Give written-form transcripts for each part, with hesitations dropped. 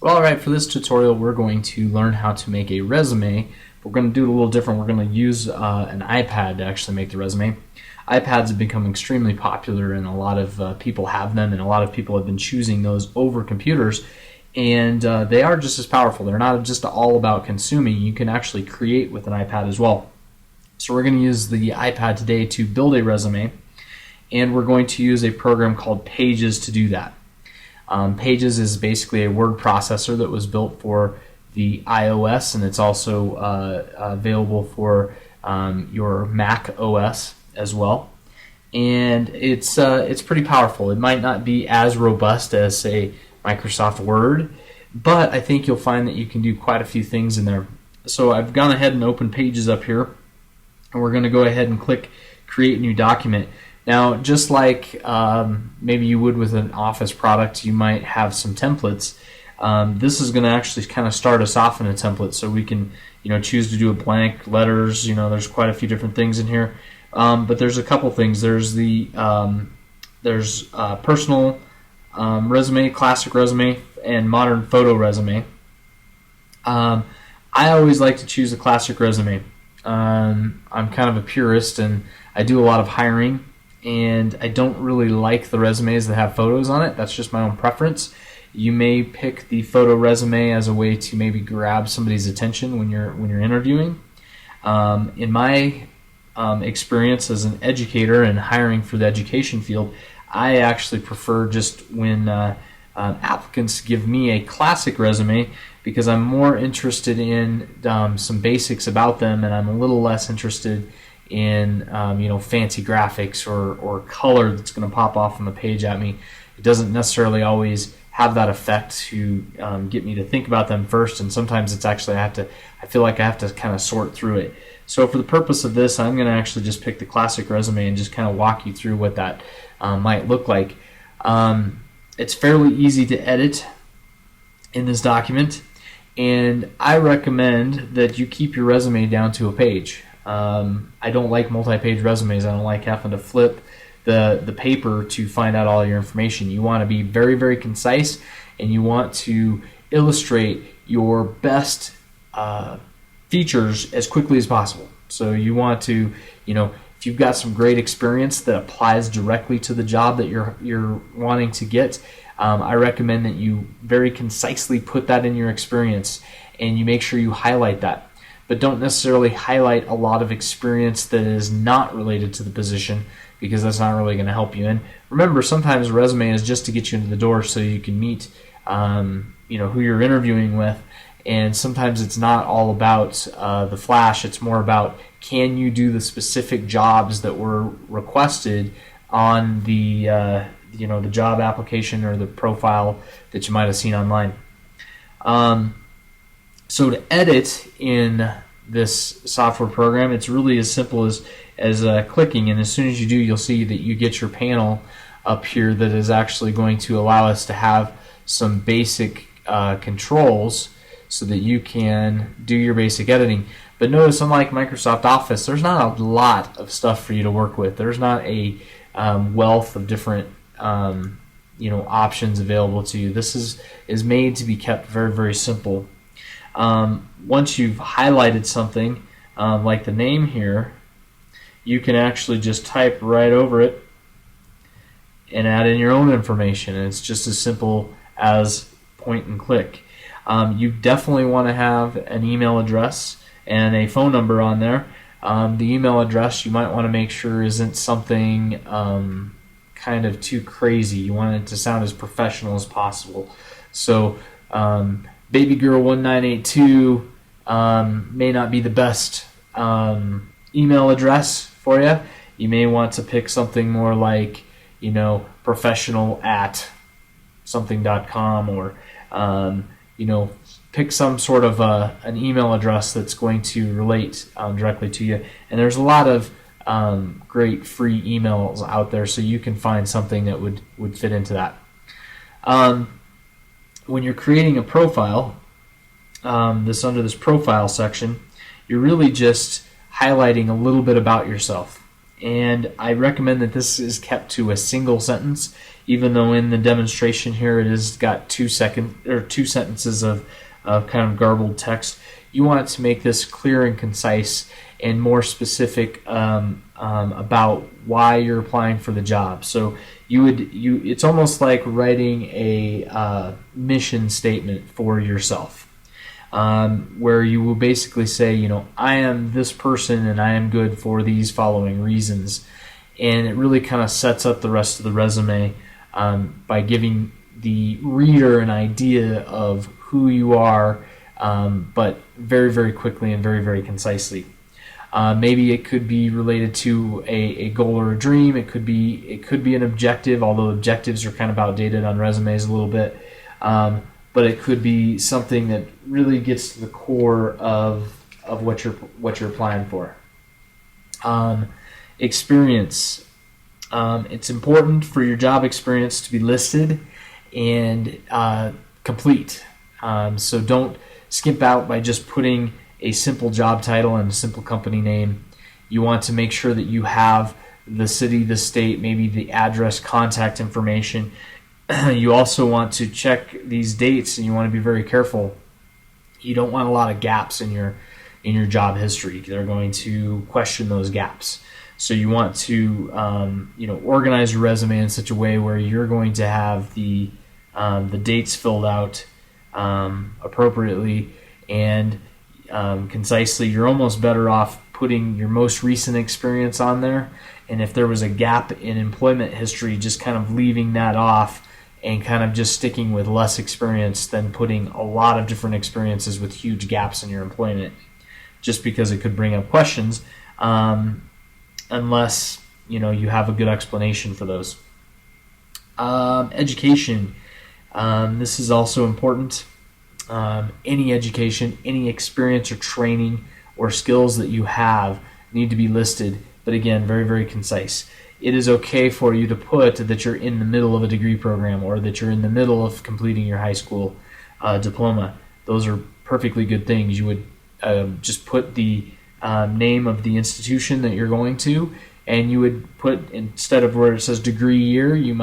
Well, alright, for this tutorial we're going to learn how to make a resume. We're going to do it a little different. We're going to use an iPad to actually make the resume. iPads have become extremely popular and a lot of people have them, and a lot of people have been choosing those over computers, and they are just as powerful. They're not just all about consuming. You can actually create with an iPad as well. So we're going to use the iPad today to build a resume, and we're going to use a program called Pages to do that. Pages is basically a word processor that was built for the iOS, and it's also available for your Mac OS as well. And it's pretty powerful. It might not be as robust as, say, Microsoft Word, but I think you'll find that you can do quite a few things in there. So I've gone ahead and opened Pages up here, and we're going to go ahead and click Create New Document. Now, just like maybe you would with an Office product, you might have some templates. This is going to actually kind of start us off in a template, so we can, choose to do a blank, letters. There's quite a few different things in here, but there's a couple things. There's the personal resume, classic resume, and modern photo resume. I always like to choose a classic resume. I'm kind of a purist, and I do a lot of hiring, and I don't really like the resumes that have photos on it. That's just my own preference. You may pick the photo resume as a way to maybe grab somebody's attention when you're interviewing. In my experience as an educator and hiring for the education field, I actually prefer just when applicants give me a classic resume, because I'm more interested in some basics about them, and I'm a little less interested in fancy graphics or color that's going to pop off on the page at me. It doesn't necessarily always have that effect to get me to think about them first, and sometimes it's actually I feel like I have to kind of sort through it. So for the purpose of this, I'm going to actually just pick the classic resume and just kind of walk you through what that might look like. It's fairly easy to edit in this document, and I recommend that you keep your resume down to a page. I don't like multi-page resumes. I don't like having to flip the paper to find out all your information. You want to be very, very concise, and you want to illustrate your best features as quickly as possible. So you want to, if you've got some great experience that applies directly to the job that you're wanting to get, I recommend that you very concisely put that in your experience, and you make sure you highlight that. But don't necessarily highlight a lot of experience that is not related to the position, because that's not really going to help you. And remember, sometimes a resume is just to get you into the door so you can meet who you're interviewing with, and sometimes it's not all about the flash. It's more about, can you do the specific jobs that were requested on the the job application or the profile that you might have seen online. So to edit in this software program, it's really as simple as clicking, and as soon as you do, you'll see that you get your panel up here that is actually going to allow us to have some basic controls so that you can do your basic editing. But notice, unlike Microsoft Office, there's not a lot of stuff for you to work with. There's not a wealth of different options available to you. This is made to be kept very, very simple. Once you've highlighted something, like the name here, you can actually just type right over it and add in your own information, and it's just as simple as point and click. You definitely want to have an email address and a phone number on there. The email address, you might want to make sure isn't something kind of too crazy. You want it to sound as professional as possible. So babygirl1982 may not be the best email address for you. You may want to pick something more like, professional@something.com, or pick some sort of an email address that's going to relate directly to you. And there's a lot of great free emails out there, so you can find something that would fit into that. When you're creating a profile, under this profile section, you're really just highlighting a little bit about yourself. And I recommend that this is kept to a single sentence, even though in the demonstration here it has got 2 sentences of kind of garbled text. You want to make this clear and concise and more specific about why you're applying for the job. So it's almost like writing a mission statement for yourself, where you will basically say, I am this person and I am good for these following reasons. And it really kind of sets up the rest of the resume by giving the reader an idea of who you are, but very, very quickly and very, very concisely. Maybe it could be related to a goal or a dream. It could be an objective, although objectives are kind of outdated on resumes a little bit. But it could be something that really gets to the core of what you're applying for. Experience. It's important for your job experience to be listed and complete. So don't skimp out by just putting a simple job title and a simple company name. You want to make sure that you have the city, the state, maybe the address, contact information. You also want to check these dates, and you want to be very careful. You don't want a lot of gaps in your job history. They're going to question those gaps. So you want to organize your resume in such a way where you're going to have the dates filled out appropriately and concisely. You're almost better off putting your most recent experience on there, and if there was a gap in employment history, just kind of leaving that off and kind of just sticking with less experience than putting a lot of different experiences with huge gaps in your employment, just because it could bring up questions, unless you have a good explanation for those. Education. This is also important. Any education, any experience or training or skills that you have need to be listed, but again, very, very concise. It is okay for you to put that you're in the middle of a degree program or that you're in the middle of completing your high school diploma. Those are perfectly good things. You would just put the name of the institution that you're going to, and you would put, instead of where it says degree year, you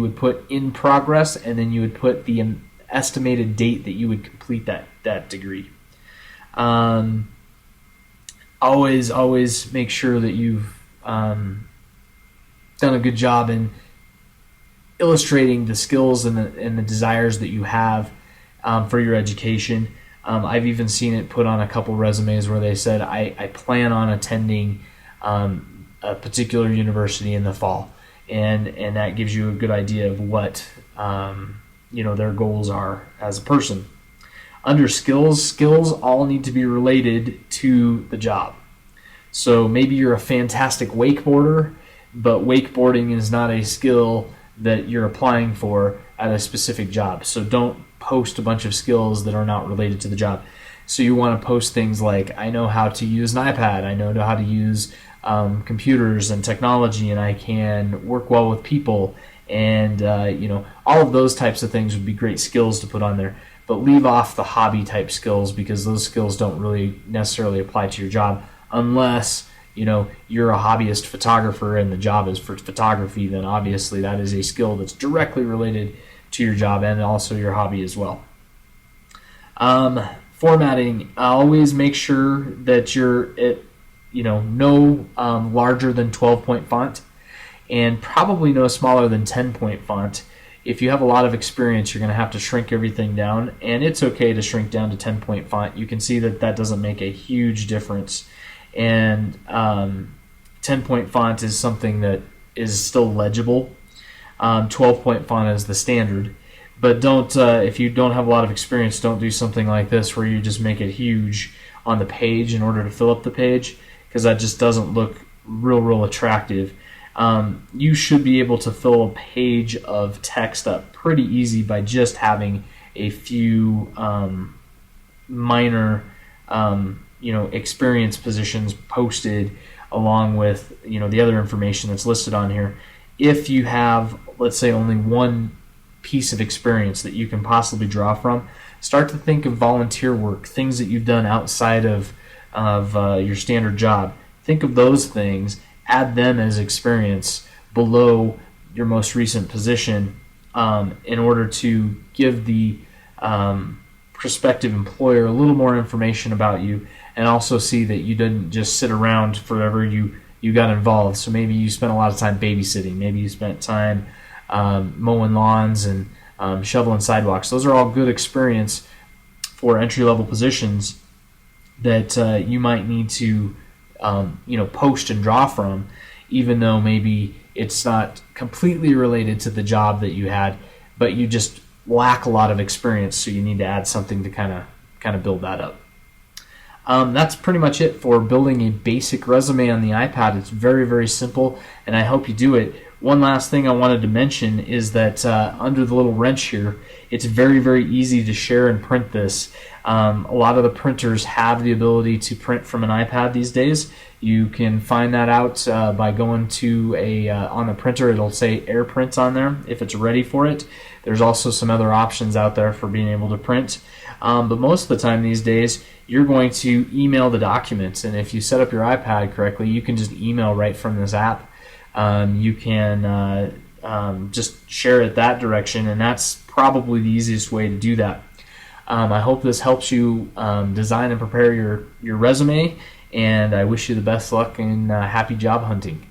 would put in progress, and then you would put the estimated date that you would complete that degree. Always make sure that you've done a good job in illustrating the skills and the desires that you have for your education. I've even seen it put on a couple resumes where they said, I plan on attending a particular university in the fall, and that gives you a good idea of what their goals are as a person. Under skills all need to be related to the job. So maybe you're a fantastic wakeboarder, but wakeboarding is not a skill that you're applying for at a specific job. So don't post a bunch of skills that are not related to the job. So you want to post things like, I know how to use an iPad, I know how to use computers and technology, and I can work well with people, and all of those types of things would be great skills to put on there. But leave off the hobby type skills, because those skills don't really necessarily apply to your job unless you're a hobbyist photographer and the job is for photography. Then obviously that is a skill that's directly related to your job and also your hobby as well. Formatting. Always make sure that you're at no larger than 12-point font, and probably no smaller than 10-point font. If you have a lot of experience, you're going to have to shrink everything down, and it's okay to shrink down to 10-point font. You can see that doesn't make a huge difference, and 10-point font is something that is still legible. 12-point font is the standard, but don't if you don't have a lot of experience, don't do something like this where you just make it huge on the page in order to fill up the page, because that just doesn't look real attractive. You should be able to fill a page of text up pretty easy by just having a few minor experience positions posted along with the other information that's listed on here. If you have, let's say, only one piece of experience that you can possibly draw from, start to think of volunteer work, things that you've done outside of your standard job. Think of those things, add them as experience below your most recent position in order to give the prospective employer a little more information about you, and also see that you didn't just sit around forever. You got involved. So maybe you spent a lot of time babysitting. Maybe you spent time mowing lawns and shoveling sidewalks. Those are all good experience for entry-level positions that you might need to post and draw from, even though maybe it's not completely related to the job that you had, but you just lack a lot of experience, so you need to add something to kind of build that up. That's pretty much it for building a basic resume on the iPad. It's very, very simple, and I hope you do it. One last thing I wanted to mention is that under the little wrench here, it's very, very easy to share and print this. A lot of the printers have the ability to print from an iPad these days. You can find that out by going to on the printer. It'll say AirPrint on there if it's ready for it. There's also some other options out there for being able to print. But most of the time these days, you're going to email the documents, and if you set up your iPad correctly, you can just email right from this app. You can just share it that direction, and that's probably the easiest way to do that. I hope this helps you design and prepare your resume, and I wish you the best luck and happy job hunting.